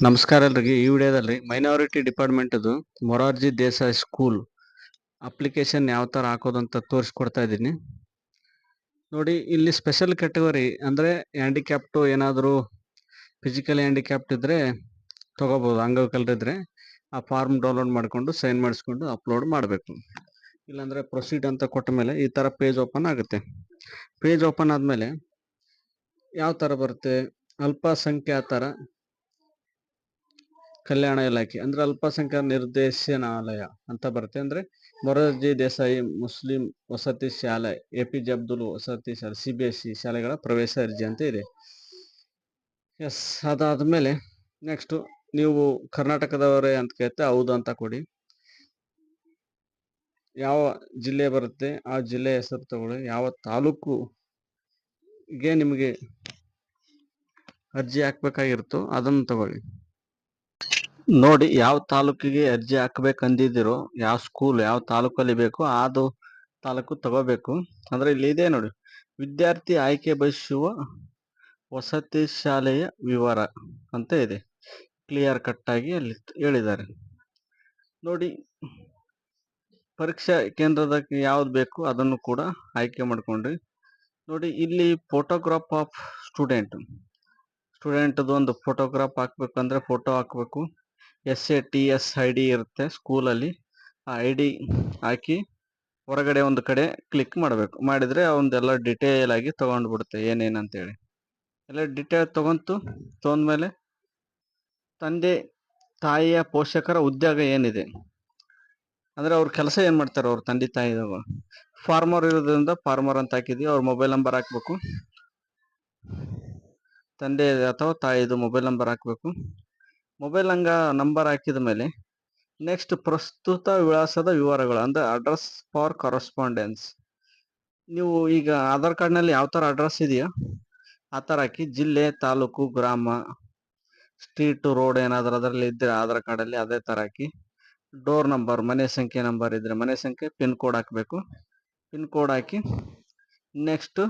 ನಮಸ್ಕಾರ ಎಲ್ರಿಗೆ. ಈ ವಿಡಿಯೋದಲ್ಲಿ ಮೈನಾರಿಟಿ ಡಿಪಾರ್ಟ್ಮೆಂಟ್ದು ಮೊರಾರ್ಜಿ ದೇಸಾಯಿ ಸ್ಕೂಲ್ ಅಪ್ಲಿಕೇಶನ್ ಯಾವ ಥರ ಹಾಕೋದಂತ ತೋರಿಸ್ಕೊಡ್ತಾ ಇದ್ದೀನಿ ನೋಡಿ. ಇಲ್ಲಿ ಸ್ಪೆಷಲ್ ಕ್ಯಾಟಗರಿ ಅಂದರೆ ಹ್ಯಾಂಡಿಕ್ಯಾಪ್ಟು, ಏನಾದರೂ ಫಿಸಿಕಲಿ ಹ್ಯಾಂಡಿಕ್ಯಾಪ್ಟ್ ಇದ್ದರೆ ತೊಗೋಬೋದು. ಅಂಗವಿಕಲರಿದ್ದರೆ ಆ ಫಾರ್ಮ್ ಡೌನ್ಲೋಡ್ ಮಾಡಿಕೊಂಡು ಸೈನ್ ಮಾಡಿಸ್ಕೊಂಡು ಅಪ್ಲೋಡ್ ಮಾಡಬೇಕು. ಇಲ್ಲಾಂದರೆ ಪ್ರೊಸೀಡ್ ಅಂತ ಕೊಟ್ಟ ಮೇಲೆ ಈ ಥರ ಪೇಜ್ ಓಪನ್ ಆಗುತ್ತೆ. ಪೇಜ್ ಓಪನ್ ಆದಮೇಲೆ ಯಾವ ಥರ ಬರುತ್ತೆ, ಅಲ್ಪಸಂಖ್ಯಾತರ ಕಲ್ಯಾಣ ಇಲಾಖೆ ಅಂದರೆ ಅಲ್ಪಸಂಖ್ಯಾತ ನಿರ್ದೇಶನಾಲಯ ಅಂತ ಬರುತ್ತೆ. ಅಂದರೆ ಮೊರಾರ್ಜಿ ದೇಸಾಯಿ ಮುಸ್ಲಿಂ ವಸತಿ ಶಾಲೆ, APJ ಅಬ್ದುಲ್ ವಸತಿ ಶಾಲೆ, CBSE ಶಾಲೆಗಳ ಪ್ರವೇಶ ಅರ್ಜಿ ಅಂತ ಇದೆ. ಎಸ್, ಅದಾದಮೇಲೆ ನೆಕ್ಸ್ಟು ನೀವು ಕರ್ನಾಟಕದವರೇ ಅಂತ ಕೇಳುತ್ತೆ, ಹೌದು ಅಂತ ಕೊಡಿ. ಯಾವ ಜಿಲ್ಲೆ ಬರುತ್ತೆ ಆ ಜಿಲ್ಲೆ ಹೆಸರು ತಗೊಳ್ಳಿ. ಯಾವ ತಾಲೂಕುಗೆ ನಿಮಗೆ ಅರ್ಜಿ ಹಾಕ್ಬೇಕಾಗಿರುತ್ತೋ ಅದನ್ನು ತಗೊಳ್ಳಿ. ನೋಡಿ, ಯಾವ ತಾಲೂಕಿಗೆ ಅರ್ಜಿ ಹಾಕ್ಬೇಕಂದಿದ್ದೀರೋ, ಯಾವ ಸ್ಕೂಲ್ ಯಾವ ತಾಲೂಕಲ್ಲಿ ಬೇಕು ಅದು ತಾಲೂಕು ತಗೋಬೇಕು. ಅಂದ್ರೆ ಇಲ್ಲಿ ಇದೆ ನೋಡಿ, ವಿದ್ಯಾರ್ಥಿ ಆಯ್ಕೆ ಬಯಸುವ ವಸತಿ ಶಾಲೆಯ ವಿವರ ಅಂತ ಇದೆ. ಕ್ಲಿಯರ್ ಕಟ್ ಆಗಿ ಅಲ್ಲಿ ಹೇಳಿದ್ದಾರೆ ನೋಡಿ. ಪರೀಕ್ಷಾ ಕೇಂದ್ರದಕ್ಕೆ ಯಾವ್ದು ಬೇಕು ಅದನ್ನು ಕೂಡ ಆಯ್ಕೆ ಮಾಡ್ಕೊಂಡ್ರಿ. ನೋಡಿ, ಇಲ್ಲಿ ಫೋಟೋಗ್ರಾಫ್ ಆಫ್ ಸ್ಟೂಡೆಂಟ್ದು ಒಂದು ಫೋಟೋಗ್ರಾಫ್ ಹಾಕ್ಬೇಕಂದ್ರೆ ಫೋಟೋ ಹಾಕ್ಬೇಕು. SATS ID ಇರುತ್ತೆ ಸ್ಕೂಲಲ್ಲಿ. ಆ ID ಹಾಕಿ ಹೊರಗಡೆ ಒಂದು ಕಡೆ ಕ್ಲಿಕ್ ಮಾಡಬೇಕು. ಮಾಡಿದರೆ ಅವನ್ನೆಲ್ಲ ಡಿಟೇಲ್ ಆಗಿ ತೊಗೊಂಡ್ಬಿಡುತ್ತೆ ಏನೇನಂತೇಳಿ. ಎಲ್ಲ ಡಿಟೇಲ್ ತೊಗೊಂಡ್ಮೇಲೆ ತಂದೆ ತಾಯಿಯ ಪೋಷಕರ ಉದ್ಯೋಗ ಏನಿದೆ, ಅಂದರೆ ಅವ್ರ ಕೆಲಸ ಏನು ಮಾಡ್ತಾರೆ ಅವ್ರ ತಂದೆ ತಾಯಿಗಳು. ಫಾರ್ಮರ್ ಇರೋದ್ರಿಂದ ಫಾರ್ಮರ್ ಅಂತ ಹಾಕಿದ್ವಿ. ಅವ್ರ ಮೊಬೈಲ್ ನಂಬರ್ ಹಾಕಬೇಕು. ತಂದೆ ಅಥವಾ ತಾಯಿದು ಮೊಬೈಲ್ ನಂಬರ್ ಹಾಕಬೇಕು. ಮೊಬೈಲ್ ನಂಬರ್ ಹಾಕಿದ ಮೇಲೆ ನೆಕ್ಸ್ಟ್ ಪ್ರಸ್ತುತ ವಿಳಾಸದ ವಿವರಗಳು, ಅಂದರೆ ಅಡ್ರೆಸ್ ಫಾರ್ ಕರೆಸ್ಪಾಂಡೆನ್ಸ್. ನೀವು ಈಗ ಆಧಾರ್ ಕಾರ್ಡ್ನಲ್ಲಿ ಯಾವ ಥರ ಅಡ್ರೆಸ್ ಇದೆಯೋ ಆ ಥರ ಹಾಕಿ. ಜಿಲ್ಲೆ, ತಾಲೂಕು, ಗ್ರಾಮ, ಸ್ಟ್ರೀಟ್, ರೋಡ್ ಏನಾದರೂ ಅದರಲ್ಲಿ ಇದ್ದರೆ ಆಧಾರ್ ಕಾರ್ಡಲ್ಲಿ ಅದೇ ಥರ ಹಾಕಿ. ಡೋರ್ ನಂಬರ್, ಮನೆ ಸಂಖ್ಯೆ ನಂಬರ್ ಇದ್ದರೆ ಮನೆ ಸಂಖ್ಯೆ, ಪಿನ್ ಕೋಡ್ ಹಾಕಬೇಕು. ಪಿನ್ ಕೋಡ್ ಹಾಕಿ ನೆಕ್ಸ್ಟ್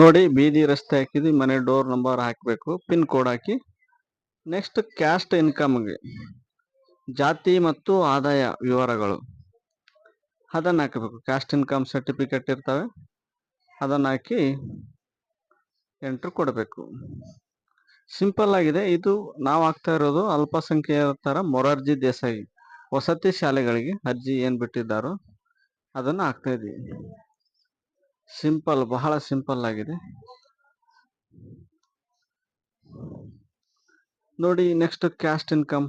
ನೋಡಿ, ಬೀದಿ ರಸ್ತೆ ಹಾಕಿದ್ವಿ, ಮನೆ ಡೋರ್ ನಂಬರ್ ಹಾಕಬೇಕು, ಪಿನ್ ಕೋಡ್ ಹಾಕಿ. ನೆಕ್ಸ್ಟ್ ಕ್ಯಾಸ್ಟ್ ಇನ್ಕಮ್ಗೆ ಜಾತಿ ಮತ್ತು ಆದಾಯ ವಿವರಗಳು ಅದನ್ನು ಹಾಕಬೇಕು. ಕ್ಯಾಸ್ಟ್ ಇನ್ಕಮ್ ಸರ್ಟಿಫಿಕೇಟ್ ಇರ್ತವೆ, ಅದನ್ನು ಹಾಕಿ ಎಂಟ್ರ್ ಕೊಡಬೇಕು. ಸಿಂಪಲ್ ಆಗಿದೆ. ಇದು ನಾವು ಹಾಕ್ತಾ ಇರೋದು ಅಲ್ಪಸಂಖ್ಯಾತರ ಮೊರಾರ್ಜಿ ದೇಸಾಯಿ ವಸತಿ ಶಾಲೆಗಳಿಗೆ ಅರ್ಜಿ ಏನು ಬಿಟ್ಟಿದ್ದಾರೋ ಅದನ್ನು ಹಾಕ್ತಾ ಇದ್ದೀವಿ. ಸಿಂಪಲ್, ಬಹಳ ಸಿಂಪಲ್ ಆಗಿದೆ ನೋಡಿ. ನೆಕ್ಸ್ಟ್ ಕ್ಯಾಸ್ಟ್ ಇನ್ಕಮ್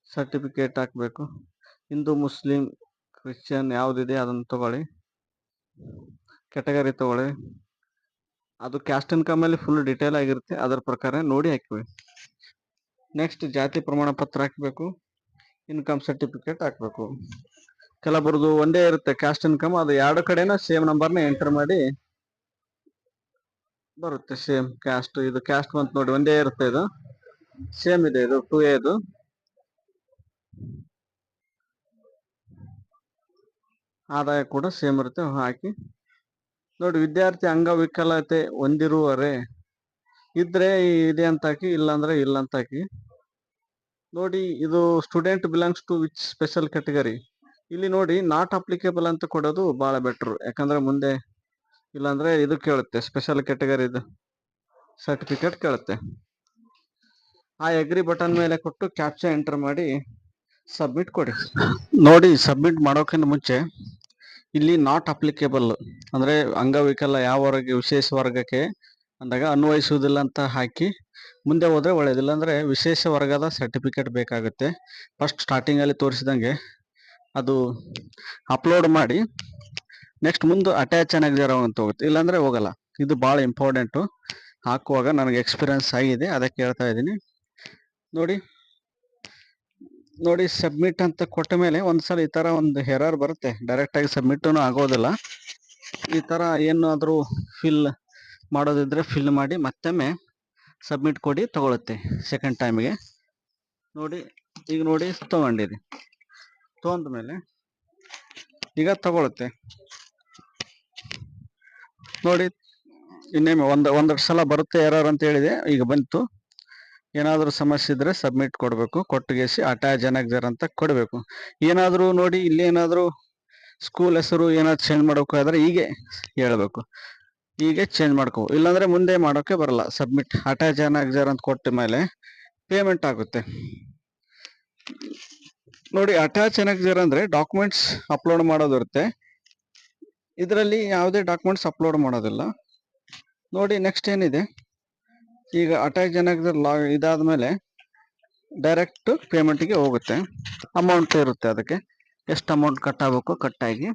ಸರ್ಟಿಫಿಕೇಟ್ ಹಾಕಬೇಕು. ಹಿಂದೂ, ಮುಸ್ಲಿಂ, ಕ್ರಿಶ್ಚಿಯನ್ ಯಾವುದಿದೆ ಅದನ್ನು ತಗೊಳ್ಳಿ. ಕ್ಯಾಟಗರಿ ತಗೊಳ್ಳಿ. ಅದು ಕ್ಯಾಸ್ಟ್ ಇನ್ಕಮಲ್ಲಿ ಫುಲ್ ಡಿಟೇಲ್ ಆಗಿರುತ್ತೆ, ಅದರ ಪ್ರಕಾರ ನೋಡಿ ಹಾಕಿವಿ. ನೆಕ್ಸ್ಟ್ ಜಾತಿ ಪ್ರಮಾಣ ಪತ್ರ ಹಾಕಬೇಕು. ಇನ್ಕಮ್ ಸರ್ಟಿಫಿಕೇಟ್ ಹಾಕಬೇಕು. ಕೆಲವರದು ಒಂದೇ ಇರುತ್ತೆ ಕ್ಯಾಸ್ಟ್ ಇನ್ಕಮ್, ಅದು ಎರಡು ಕಡೆನ ಸೇಮ್ ನಂಬರ್ನ ಎಂಟರ್ ಮಾಡಿ ಬರುತ್ತೆ. ಸೇಮ್ ಕ್ಯಾಸ್ಟ್, ಇದು ಕ್ಯಾಸ್ಟ್ ಬಂತು ನೋಡಿ, ಒಂದೇ ಇರುತ್ತೆ, ಇದು ಸೇಮ್ ಇದೆ. ಇದು 2A ಇದು. ಆದಾಯ ಕೂಡ ಸೇಮ್ ಇರುತ್ತೆ, ಹಾಕಿ ನೋಡಿ. ವಿದ್ಯಾರ್ಥಿ ಅಂಗವಿಕಲತೆ ಹೊಂದಿರುವರೆ ಇದ್ರೆ ಇದೆ ಅಂತ ಹಾಕಿ, ಇಲ್ಲಾಂದ್ರೆ ಇಲ್ಲ ಅಂತ ಹಾಕಿ ನೋಡಿ. ಇದು student belongs to which special category, ಇಲ್ಲಿ ನೋಡಿ ನಾಟ್ ಅಪ್ಲಿಕೇಬಲ್ ಅಂತ ಕೊಡೋದು ಬಹಳ ಬೆಟ್ರು. ಯಾಕಂದ್ರೆ ಮುಂದೆ ಇಲ್ಲಾಂದ್ರೆ ಇದು ಕೇಳುತ್ತೆ, ಸ್ಪೆಷಲ್ ಕ್ಯಾಟಗರಿದು ಸರ್ಟಿಫಿಕೇಟ್ ಕೇಳುತ್ತೆ. ಆ ಅಗ್ರಿ ಬಟನ್ ಮೇಲೆ ಕೊಟ್ಟು ಕ್ಯಾಪ್ಚಾ ಎಂಟರ್ ಮಾಡಿ ಸಬ್ಮಿಟ್ ಕೊಡಿ. ನೋಡಿ, ಸಬ್ಮಿಟ್ ಮಾಡೋಕ್ಕಿಂತ ಮುಂಚೆ ಇಲ್ಲಿ ನಾಟ್ ಅಪ್ಲಿಕೇಬಲ್ ಅಂದ್ರೆ ಅಂಗವಿಕಲ ಯಾವ ವರ್ಗ, ವಿಶೇಷ ವರ್ಗಕ್ಕೆ ಅಂದಾಗ ಅನ್ವಯಿಸುವುದಿಲ್ಲ ಅಂತ ಹಾಕಿ ಮುಂದೆ ಹೋದ್ರೆ ಒಳ್ಳೇದಿಲ್ಲ. ಅಂದ್ರೆ ವಿಶೇಷ ವರ್ಗದ ಸರ್ಟಿಫಿಕೇಟ್ ಬೇಕಾಗುತ್ತೆ. ಫಸ್ಟ್ ಸ್ಟಾರ್ಟಿಂಗ್ ಅಲ್ಲಿ ತೋರಿಸಿದಂಗೆ ಅದು ಅಪ್ಲೋಡ್ ಮಾಡಿ ನೆಕ್ಸ್ಟ್ ಮುಂದೆ ಅಟ್ಯಾಚ್ ಅನೆಕ್ಸರ್ ಅಂತ ಹೋಗುತ್ತೆ, ಇಲ್ಲಾಂದ್ರೆ ಹೋಗಲ್ಲ. ಇದು ಭಾಳ ಇಂಪಾರ್ಟೆಂಟು. ಹಾಕುವಾಗ ನನಗೆ ಎಕ್ಸ್ಪೀರಿಯನ್ಸ್ ಆಗಿದೆ, ಅದಕ್ಕೆ ಹೇಳ್ತಾ ಇದ್ದೀನಿ. ನೋಡಿ ಸಬ್ಮಿಟ್ ಅಂತ ಕೊಟ್ಟ ಮೇಲೆ ಒಂದ್ಸಲ ಈ ತರ ಒಂದು ಎರರ್ ಬರುತ್ತೆ, ಡೈರೆಕ್ಟ್ ಆಗಿ ಸಬ್ಮಿಟ್ ಆಗೋದಿಲ್ಲ. ಈ ತರ ಏನಾದರೂ ಫಿಲ್ ಮಾಡೋದಿದ್ರೆ ಫಿಲ್ ಮಾಡಿ ಮತ್ತೊಮ್ಮೆ ಸಬ್ಮಿಟ್ ಕೊಡಿ, ತಗೊಳುತ್ತೆ ಸೆಕೆಂಡ್ ಟೈಮ್ಗೆ. ನೋಡಿ, ಈಗ ನೋಡಿ ತಗೊಂಡಿರಿ, ತೊಗೊಂಡ ಮೇಲೆ ಈಗ ತಗೊಳುತ್ತೆ ನೋಡಿ. ಇನ್ನೇನು ಒಂದೆರಡು ಸಲ ಬರುತ್ತೆ ಎರರ್ ಅಂತ ಹೇಳಿದೆ, ಈಗ ಬಂತು. ಏನಾದರೂ ಸಮಸ್ಯೆ ಇದ್ರೆ ಸಬ್ಮಿಟ್ ಕೊಡಬೇಕು, ಕೊಟ್ಟುಗೆಸಿ ಅಟ್ಯಾಚ್ ಅನೆಕ್ಸರ್ ಅಂತ ಕೊಡಬೇಕು. ಏನಾದರೂ ನೋಡಿ ಇಲ್ಲಿ ಏನಾದರೂ ಸ್ಕೂಲ್ ಹೆಸರು ಏನಾದ್ರು ಚೇಂಜ್ ಮಾಡೋಕ್ಕಾದ್ರೆ ಹೀಗೆ ಹೇಳ್ಬೇಕು, ಹೀಗೆ ಚೇಂಜ್ ಮಾಡ್ಕೋ, ಇಲ್ಲಾಂದ್ರೆ ಮುಂದೆ ಮಾಡೋಕೆ ಬರಲ್ಲ. ಸಬ್ಮಿಟ್ ಅಟ್ಯಾಚ್ ಅನೆಕ್ಸರ್ ಅಂತ ಕೊಟ್ಟ ಮೇಲೆ ಪೇಮೆಂಟ್ ಆಗುತ್ತೆ. ನೋಡಿ, ಅಟ್ಯಾಚ್ ಅನೆಕ್ಸರ್ ಅಂದ್ರೆ ಡಾಕ್ಯುಮೆಂಟ್ಸ್ ಅಪ್ಲೋಡ್ ಮಾಡೋದಿರುತ್ತೆ. ಇದರಲ್ಲಿ ಯಾವುದೇ ಡಾಕ್ಯುಮೆಂಟ್ಸ್ ಅಪ್ಲೋಡ್ ಮಾಡೋದಿಲ್ಲ. ನೋಡಿ ನೆಕ್ಸ್ಟ್ ಏನಿದೆ, ಈಗ ಅಟ್ಯಾಚ್ ಅನೆಕ್ಸರ್ ಇದಾದ್ಮೇಲೆ ಡೈರೆಕ್ಟ್ ಪೇಮೆಂಟ್ಗೆ ಹೋಗುತ್ತೆ. ಅಮೌಂಟ್ ಇರುತ್ತೆ, ಅದಕ್ಕೆ ಎಷ್ಟು ಅಮೌಂಟ್ ಕಟ್ ಆಗಬೇಕು ಕಟ್ಟಾಗಿ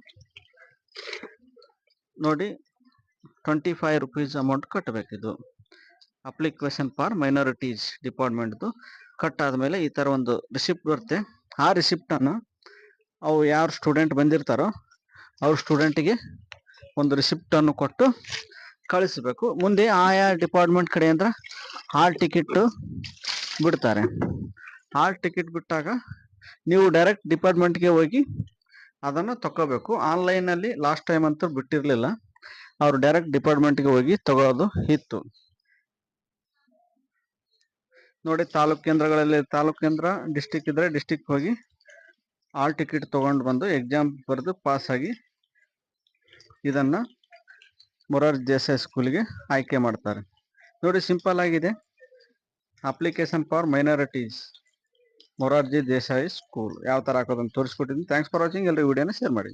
ನೋಡಿ 25 rupees ಅಮೌಂಟ್ ಕಟ್ಟಬೇಕಿದು. ಅಪ್ಲಿಕೇಶನ್ ಫಾರ್ ಮೈನಾರಿಟೀಸ್ ಡಿಪಾರ್ಟ್ಮೆಂಟ್ದು ಕಟ್ ಆದಮೇಲೆ ಈ ಥರ ಒಂದು ರಿಸಿಪ್ಟ್ ಬರುತ್ತೆ. ಆ ರಿಸಿಪ್ಟನ್ನು ಅವು ಯಾರು ಸ್ಟೂಡೆಂಟ್ ಬಂದಿರ್ತಾರೋ ಅವ್ರ ಸ್ಟೂಡೆಂಟಿಗೆ ಒಂದು ರಿಸಿಪ್ಟನ್ನು ಕೊಟ್ಟು ಕಳಿಸಬೇಕು. ಮುಂದೆ ಆಯಾ ಡಿಪಾರ್ಟ್ಮೆಂಟ್ ಕಡೆಯಿಂದ ಹಾಲ್ ಟಿಕೆಟ್ ಬಿಡ್ತಾರೆ. ಹಾಲ್ ಟಿಕೆಟ್ ಬಿಟ್ಟಾಗ ನೀವು ಡೈರೆಕ್ಟ್ ಡಿಪಾರ್ಟ್ಮೆಂಟ್ಗೆ ಹೋಗಿ ಅದನ್ನು ತಗೋಬೇಕು. ಆನ್ಲೈನಲ್ಲಿ ಲಾಸ್ಟ್ ಟೈಮ್ ಅಂತೂ ಬಿಟ್ಟಿರಲಿಲ್ಲ, ಅವರು ಡೈರೆಕ್ಟ್ ಡಿಪಾರ್ಟ್ಮೆಂಟ್ಗೆ ಹೋಗಿ ತಗೊಳ್ಳೋದು ಇತ್ತು. ನೋಡಿ, ತಾಲೂಕ್ ಕೇಂದ್ರಗಳಲ್ಲಿ ತಾಲೂಕ್ ಕೇಂದ್ರ, ಡಿಸ್ಟಿಕ್ ಇದ್ರೆ ಡಿಸ್ಟಿಕ್ ಹೋಗಿ ಹಾಲ್ ಟಿಕೆಟ್ ತಗೊಂಡು ಬಂದು ಎಕ್ಸಾಮ್ ಬರೆದು ಪಾಸ್ ಆಗಿ ಇದನ್ನ ಮೊರಾರ್ಜಿ ದೇಸಾಯಿ ಸ್ಕೂಲ್ಗೆ ಆಯ್ಕೆ ಮಾಡ್ತಾರೆ. ನೋಡಿ, ಸಿಂಪಲ್ ಆಗಿದೆ. Application for minorities Morarji Desai school ಯಾವ ಥರ ಹಾಕೋದಂತ ತೋರಿಸ್ಕೊಟ್ಟಿದ್ದೀನಿ. Thanks for watching. ಎಲ್ಲರೂ ವಿಡಿಯೋನ ಶೇರ್ ಮಾಡಿ.